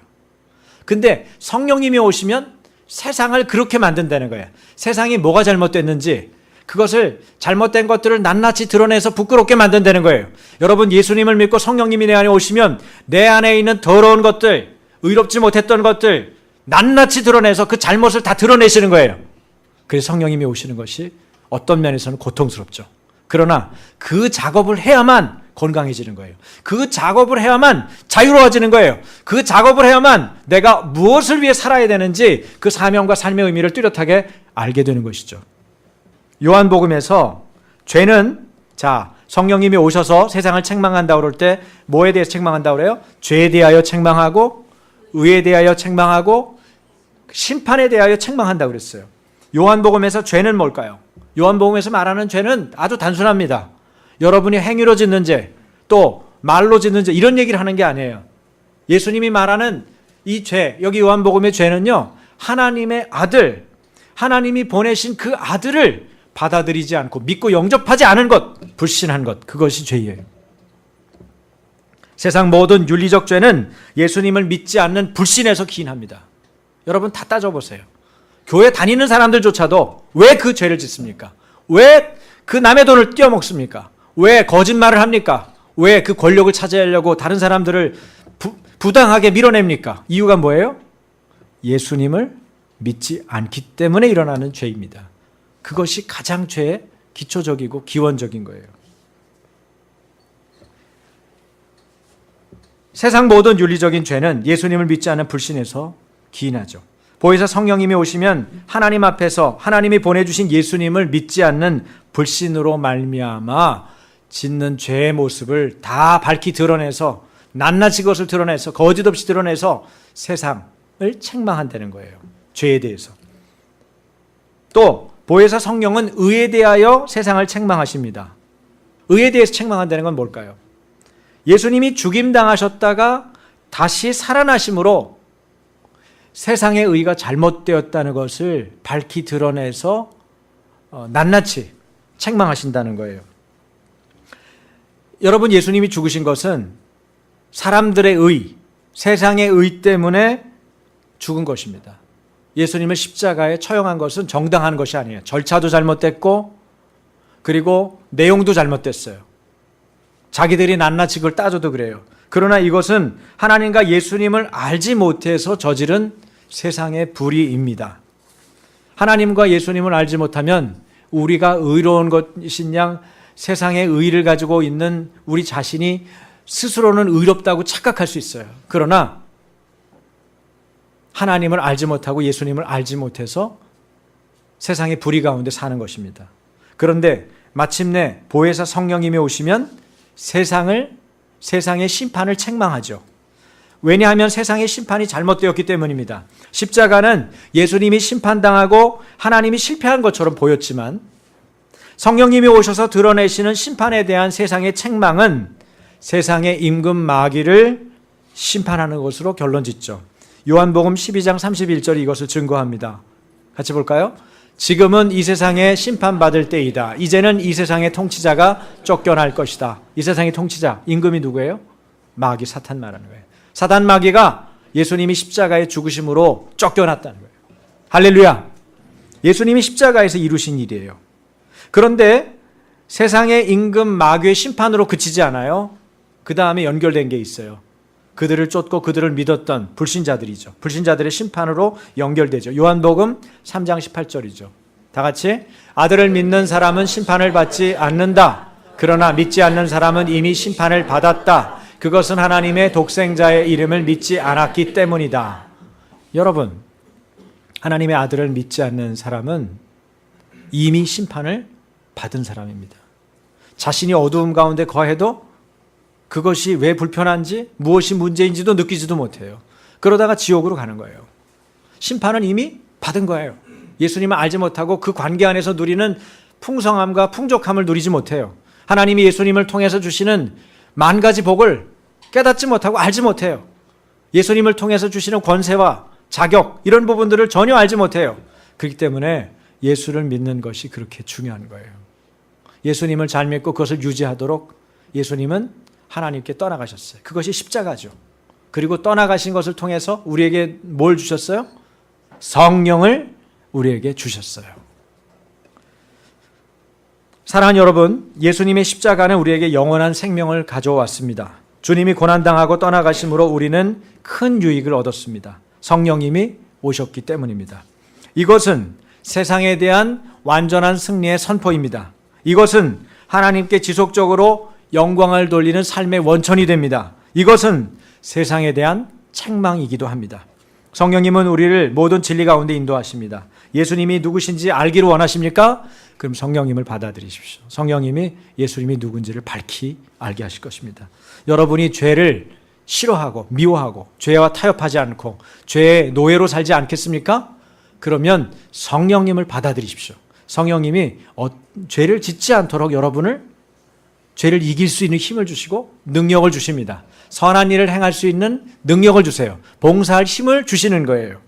근데 성령님이 오시면 세상을 그렇게 만든다는 거예요. 세상이 뭐가 잘못됐는지 그것을 잘못된 것들을 낱낱이 드러내서 부끄럽게 만든다는 거예요. 여러분, 예수님을 믿고 성령님이 내 안에 오시면 내 안에 있는 더러운 것들, 의롭지 못했던 것들 낱낱이 드러내서 그 잘못을 다 드러내시는 거예요. 그래서 성령님이 오시는 것이 어떤 면에서는 고통스럽죠. 그러나 그 작업을 해야만 건강해지는 거예요. 그 작업을 해야만 자유로워지는 거예요. 그 작업을 해야만 내가 무엇을 위해 살아야 되는지 그 사명과 삶의 의미를 뚜렷하게 알게 되는 것이죠. 요한복음에서 죄는, 성령님이 오셔서 세상을 책망한다고 그럴 때 뭐에 대해서 책망한다고 그래요? 죄에 대하여 책망하고 의에 대하여 책망하고 심판에 대하여 책망한다고 그랬어요. 요한복음에서 죄는 뭘까요? 요한복음에서 말하는 죄는 아주 단순합니다. 여러분이 행위로 짓는 죄, 또 말로 짓는 죄, 이런 얘기를 하는 게 아니에요. 예수님이 말하는 이 죄, 여기 요한복음의 죄는요, 하나님의 아들, 하나님이 보내신 그 아들을 받아들이지 않고 믿고 영접하지 않은 것, 불신한 것, 그것이 죄예요. 세상 모든 윤리적 죄는 예수님을 믿지 않는 불신에서 기인합니다. 여러분 다 따져보세요. 교회 다니는 사람들조차도 왜 그 죄를 짓습니까? 왜 그 남의 돈을 떼어먹습니까? 왜 거짓말을 합니까? 왜 그 권력을 차지하려고 다른 사람들을 부당하게 밀어냅니까? 이유가 뭐예요? 예수님을 믿지 않기 때문에 일어나는 죄입니다. 그것이 가장 죄의 기초적이고 기원적인 거예요. 세상 모든 윤리적인 죄는 예수님을 믿지 않는 불신에서 기인하죠. 보혜사 성령님이 오시면 하나님 앞에서 하나님이 보내주신 예수님을 믿지 않는 불신으로 말미암아 짓는 죄의 모습을 다 밝히 드러내서 낱낱이 그것을 드러내서 거짓 없이 드러내서 세상을 책망한다는 거예요. 죄에 대해서. 또 보혜사 성령은 의에 대하여 세상을 책망하십니다. 의에 대해서 책망한다는 건 뭘까요? 예수님이 죽임당하셨다가 다시 살아나심으로 세상의 의가 잘못되었다는 것을 밝히 드러내서 낱낱이 책망하신다는 거예요. 여러분, 예수님이 죽으신 것은 사람들의 의, 세상의 의 때문에 죽은 것입니다. 예수님을 십자가에 처형한 것은 정당한 것이 아니에요. 절차도 잘못됐고 그리고 내용도 잘못됐어요. 자기들이 낱낱이 그걸 따져도 그래요. 그러나 이것은 하나님과 예수님을 알지 못해서 저지른 세상의 불의입니다. 하나님과 예수님을 알지 못하면 우리가 의로운 것인 양 세상의 의의를 가지고 있는 우리 자신이 스스로는 의롭다고 착각할 수 있어요. 그러나 하나님을 알지 못하고 예수님을 알지 못해서 세상의 불의 가운데 사는 것입니다. 그런데 마침내 보혜사 성령님이 오시면 세상의 심판을 책망하죠. 왜냐하면 세상의 심판이 잘못되었기 때문입니다. 십자가는 예수님이 심판당하고 하나님이 실패한 것처럼 보였지만 성령님이 오셔서 드러내시는 심판에 대한 세상의 책망은 세상의 임금 마귀를 심판하는 것으로 결론짓죠. 요한복음 12장 31절이 이것을 증거합니다. 같이 볼까요? 지금은 이 세상에 심판받을 때이다. 이제는 이 세상의 통치자가 쫓겨날 것이다. 이 세상의 통치자, 임금이 누구예요? 마귀, 사탄 말하는 거예요. 사단 마귀가 예수님이 십자가에 죽으심으로 쫓겨났다는 거예요. 할렐루야! 예수님이 십자가에서 이루신 일이에요. 그런데 세상의 임금 마귀의 심판으로 그치지 않아요. 그 다음에 연결된 게 있어요. 그들을 쫓고 그들을 믿었던 불신자들이죠. 불신자들의 심판으로 연결되죠. 요한복음 3장 18절이죠. 다 같이 아들을 믿는 사람은 심판을 받지 않는다. 그러나 믿지 않는 사람은 이미 심판을 받았다. 그것은 하나님의 독생자의 이름을 믿지 않았기 때문이다. 여러분, 하나님의 아들을 믿지 않는 사람은 이미 심판을 받은 사람입니다. 자신이 어두움 가운데 거해도 그것이 왜 불편한지 무엇이 문제인지도 느끼지도 못해요. 그러다가 지옥으로 가는 거예요. 심판은 이미 받은 거예요. 예수님을 알지 못하고 그 관계 안에서 누리는 풍성함과 풍족함을 누리지 못해요. 하나님이 예수님을 통해서 주시는 만 가지 복을 깨닫지 못하고 알지 못해요. 예수님을 통해서 주시는 권세와 자격 이런 부분들을 전혀 알지 못해요. 그렇기 때문에 예수를 믿는 것이 그렇게 중요한 거예요. 예수님을 잘 믿고 그것을 유지하도록 예수님은 하나님께 떠나가셨어요. 그것이 십자가죠. 그리고 떠나가신 것을 통해서 우리에게 뭘 주셨어요? 성령을 우리에게 주셨어요. 사랑하는 여러분, 예수님의 십자가는 우리에게 영원한 생명을 가져왔습니다. 주님이 고난당하고 떠나가심으로 우리는 큰 유익을 얻었습니다. 성령님이 오셨기 때문입니다. 이것은 세상에 대한 완전한 승리의 선포입니다. 이것은 하나님께 지속적으로 영광을 돌리는 삶의 원천이 됩니다. 이것은 세상에 대한 책망이기도 합니다. 성령님은 우리를 모든 진리 가운데 인도하십니다. 예수님이 누구신지 알기를 원하십니까? 그럼 성령님을 받아들이십시오. 성령님이 예수님이 누군지를 밝히 알게 하실 것입니다. 여러분이 죄를 싫어하고 미워하고 죄와 타협하지 않고 죄의 노예로 살지 않겠습니까? 그러면 성령님을 받아들이십시오. 성령님이 죄를 짓지 않도록 여러분을 죄를 이길 수 있는 힘을 주시고 능력을 주십니다. 선한 일을 행할 수 있는 능력을 주세요. 봉사할 힘을 주시는 거예요.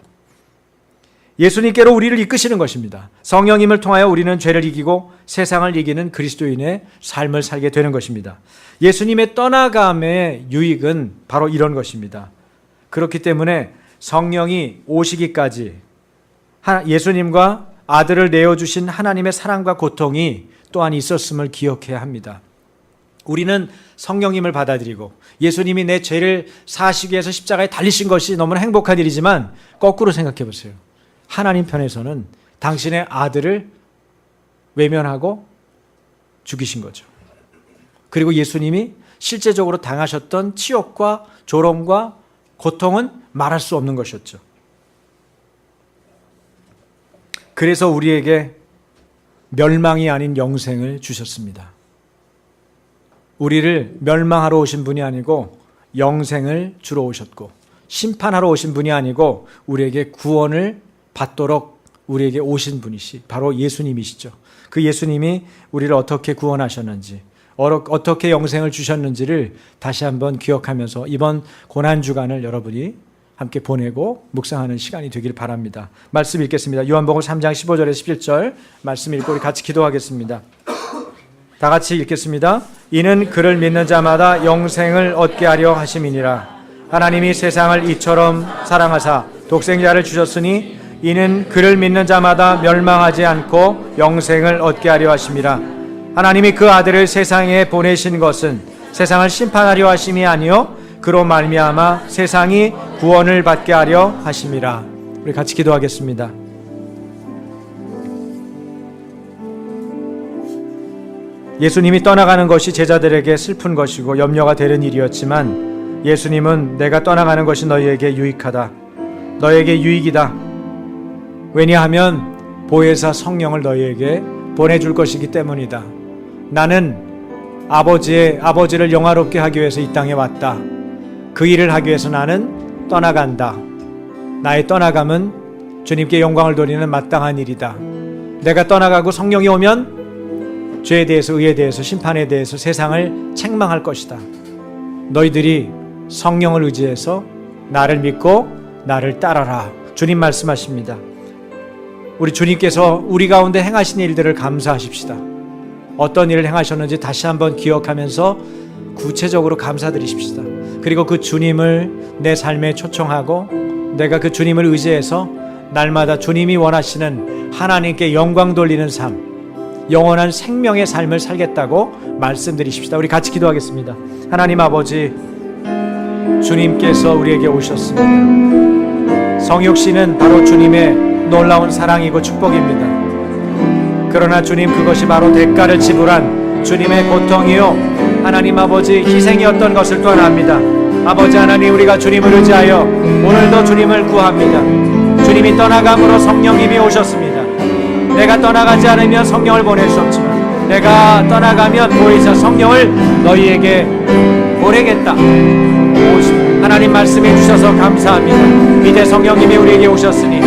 예수님께로 우리를 이끄시는 것입니다. 성령님을 통하여 우리는 죄를 이기고 세상을 이기는 그리스도인의 삶을 살게 되는 것입니다. 예수님의 떠나감의 유익은 바로 이런 것입니다. 그렇기 때문에 성령이 오시기까지 예수님과 아들을 내어주신 하나님의 사랑과 고통이 또한 있었음을 기억해야 합니다. 우리는 성령님을 받아들이고 예수님이 내 죄를 사하시기 위해서 십자가에 달리신 것이 너무나 행복한 일이지만 거꾸로 생각해 보세요. 하나님 편에서는 당신의 아들을 외면하고 죽이신 거죠. 그리고 예수님이 실제적으로 당하셨던 치욕과 조롱과 고통은 말할 수 없는 것이었죠. 그래서 우리에게 멸망이 아닌 영생을 주셨습니다. 우리를 멸망하러 오신 분이 아니고 영생을 주러 오셨고, 심판하러 오신 분이 아니고 우리에게 구원을 받도록 우리에게 오신 분이시 바로 예수님이시죠. 그 예수님이 우리를 어떻게 구원하셨는지, 어떻게 영생을 주셨는지를 다시 한번 기억하면서 이번 고난주간을 여러분이 함께 보내고 묵상하는 시간이 되길 바랍니다. 말씀 읽겠습니다. 요한복음 3장 15절에서 11절 말씀 읽고 우리 같이 기도하겠습니다. 다 같이 읽겠습니다. 이는 그를 믿는 자마다 영생을 얻게 하려 하심이니라. 하나님이 세상을 이처럼 사랑하사 독생자를 주셨으니 이는 그를 믿는 자마다 멸망하지 않고 영생을 얻게 하려 하심이라. 하나님이 그 아들을 세상에 보내신 것은 세상을 심판하려 하심이 아니요 그로 말미암아 세상이 구원을 받게 하려 하심이라. 우리 같이 기도하겠습니다. 예수님이 떠나가는 것이 제자들에게 슬픈 것이고 염려가 되는 일이었지만 예수님은 내가 떠나가는 것이 너희에게 유익하다, 너희에게 유익이다. 왜냐하면 보혜사 성령을 너희에게 보내줄 것이기 때문이다. 나는 아버지를 영화롭게 하기 위해서 이 땅에 왔다. 그 일을 하기 위해서 나는 떠나간다. 나의 떠나감은 주님께 영광을 돌리는 마땅한 일이다. 내가 떠나가고 성령이 오면 죄에 대해서, 의에 대해서, 심판에 대해서 세상을 책망할 것이다. 너희들이 성령을 의지해서 나를 믿고 나를 따라라. 주님 말씀하십니다. 우리 주님께서 우리 가운데 행하신 일들을 감사하십시다. 어떤 일을 행하셨는지 다시 한번 기억하면서 구체적으로 감사드리십시다. 그리고 그 주님을 내 삶에 초청하고 내가 그 주님을 의지해서 날마다 주님이 원하시는 하나님께 영광 돌리는 삶, 영원한 생명의 삶을 살겠다고 말씀드리십시다. 우리 같이 기도하겠습니다. 하나님 아버지, 주님께서 우리에게 오셨습니다. 성육신은 바로 주님의 놀라운 사랑이고 축복입니다. 그러나 주님, 그것이 바로 대가를 지불한 주님의 고통이요 하나님 아버지 희생이었던 것을 또한 압니다. 아버지 하나님, 우리가 주님을 의지하여 오늘도 주님을 구합니다. 주님이 떠나감으로 성령님이 오셨습니다. 내가 떠나가지 않으면 성령을 보낼 수 없지만 내가 떠나가면 보혜사 성령을 너희에게 보내겠다. 하나님 말씀해 주셔서 감사합니다. 이제 성령님이 우리에게 오셨으니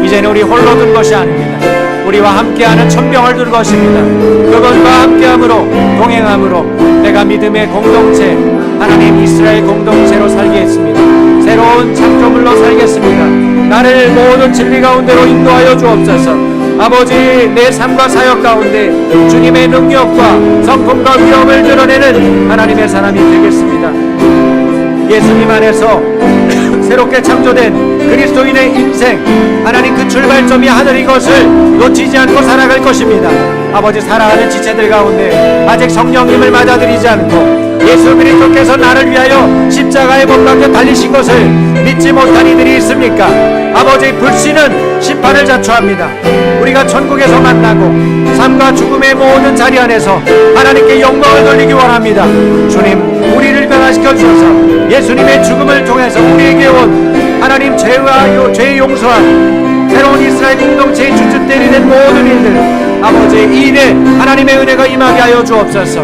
이제는 우리 홀로 둔 것이 아닙니다. 우리와 함께하는 천병을 둔 것입니다. 그것과 함께함으로, 동행함으로 내가 믿음의 공동체, 하나님 이스라엘 공동체로 살겠습니다. 새로운 창조물로 살겠습니다. 나를 모든 진리 가운데로 인도하여 주옵소서. 아버지, 내 삶과 사역 가운데 주님의 능력과 성품과 위엄을 드러내는 하나님의 사람이 되겠습니다. 예수님 안에서 새롭게 창조된 그리스도인의 인생, 하나님 그 출발점이 하늘인 것을 놓치지 않고 살아갈 것입니다. 아버지, 살아가는 지체들 가운데 아직 성령님을 맞아들이지 않고 예수 그리스도께서 나를 위하여 십자가에 못 박혀 달리신 것을 믿지 못한 이들이 있습니까? 아버지, 불신은 심판을 자초합니다. 우리가 천국에서 만나고 삶과 죽음의 모든 자리 안에서 하나님께 영광을 돌리기 원합니다. 주님, 우리를 변화시켜 주셔서 예수님의 죽음을 통해서 우리에게 온 하나님 죄의 용서와 새로운 이스라엘 공동체의 주춧대리 된 모든 일들, 아버지, 이 일에 하나님의 은혜가 임하게 하여 주옵소서.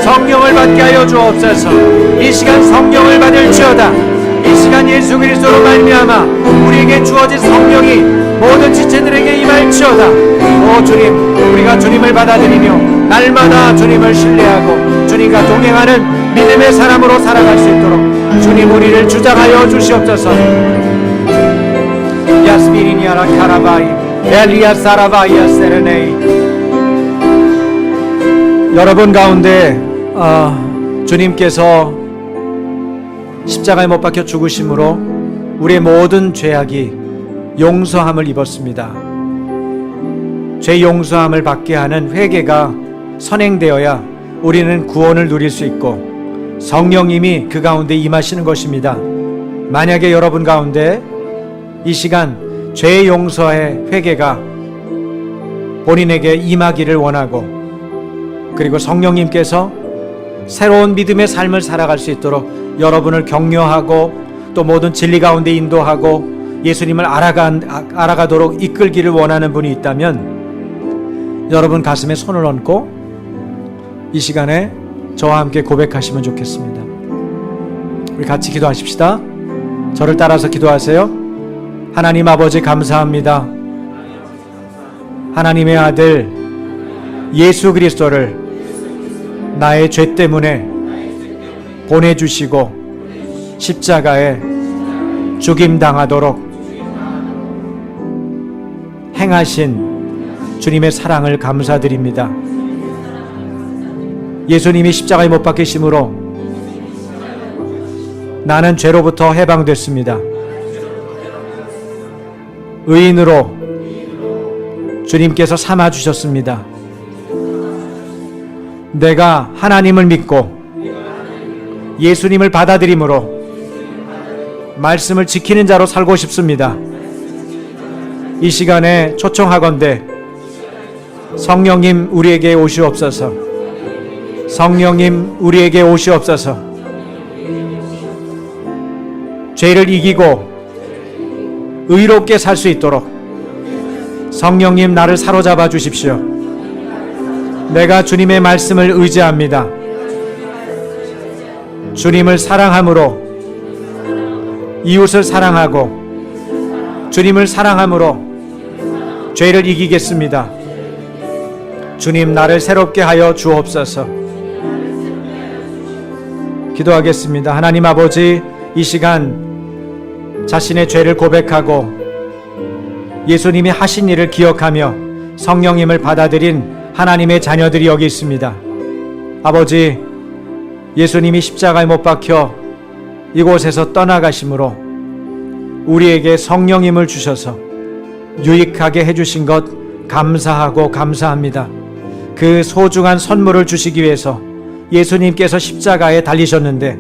성령을 받게 하여 주옵소서. 이 시간 성령을 받을지어다. 이 시간 예수 그리스도로 말미암아 우리에게 주어진 성령이 모든 지체들에게 임할지어다. 오 주님, 우리가 주님을 받아들이며 날마다 주님을 신뢰하고 주님과 동행하는 믿음의 사람으로 살아갈 수 있도록 주님 우리를 주장하여 주시옵소서. 야스미리니아라 카라바이 엘리아 사라바이아 세레네이. 여러분 가운데 주님께서 십자가에 못 박혀 죽으심으로 우리의 모든 죄악이 용서함을 입었습니다. 죄 용서함을 받게 하는 회개가 선행되어야 우리는 구원을 누릴 수 있고 성령님이 그 가운데 임하시는 것입니다. 만약에 여러분 가운데 이 시간 죄 용서의 회개가 본인에게 임하기를 원하고 그리고 성령님께서 새로운 믿음의 삶을 살아갈 수 있도록 여러분을 격려하고 또 모든 진리 가운데 인도하고 예수님을 알아가도록 이끌기를 원하는 분이 있다면 여러분 가슴에 손을 얹고 이 시간에 저와 함께 고백하시면 좋겠습니다. 우리 같이 기도하십시다. 저를 따라서 기도하세요. 하나님 아버지 감사합니다. 하나님의 아들 예수 그리스도를 나의 죄 때문에 보내주시고 십자가에 죽임당하도록 행하신 주님의 사랑을 감사드립니다. 예수님이 십자가에 못 박히심으로 나는 죄로부터 해방됐습니다. 의인으로 주님께서 삼아주셨습니다. 내가 하나님을 믿고 예수님을 받아들임으로 말씀을 지키는 자로 살고 싶습니다. 이 시간에 초청하건대 성령님 우리에게 오시옵소서. 성령님 우리에게 오시옵소서. 죄를 이기고 의롭게 살 수 있도록 성령님 나를 사로잡아 주십시오. 내가 주님의 말씀을 의지합니다. 주님을 사랑함으로 이웃을 사랑하고 주님을 사랑함으로 죄를 이기겠습니다. 주님 나를 새롭게 하여 주옵소서. 기도하겠습니다. 하나님 아버지, 이 시간 자신의 죄를 고백하고 예수님이 하신 일을 기억하며 성령님을 받아들인 하나님의 자녀들이 여기 있습니다. 아버지, 예수님이 십자가에 못 박혀 이곳에서 떠나가심으로 우리에게 성령님을 주셔서 유익하게 해주신 것 감사하고 감사합니다. 그 소중한 선물을 주시기 위해서 예수님께서 십자가에 달리셨는데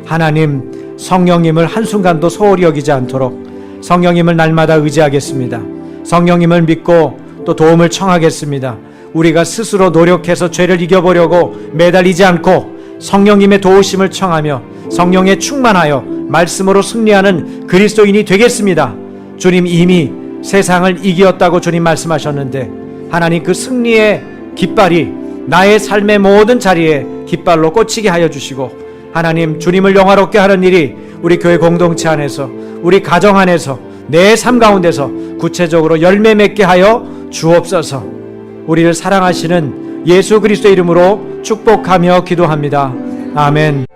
하나님 성령님을 한순간도 소홀히 여기지 않도록 성령님을 날마다 의지하겠습니다. 성령님을 믿고 또 도움을 청하겠습니다. 우리가 스스로 노력해서 죄를 이겨보려고 매달리지 않고 성령님의 도우심을 청하며 성령에 충만하여 말씀으로 승리하는 그리스도인이 되겠습니다. 주님 이미 세상을 이기었다고 주님 말씀하셨는데 하나님 그 승리의 깃발이 나의 삶의 모든 자리에 깃발로 꽂히게 하여 주시고 하나님 주님을 영화롭게 하는 일이 우리 교회 공동체 안에서 우리 가정 안에서 내 삶 가운데서 구체적으로 열매 맺게 하여 주옵소서. 우리를 사랑하시는 예수 그리스도의 이름으로 축복하며 기도합니다. 아멘.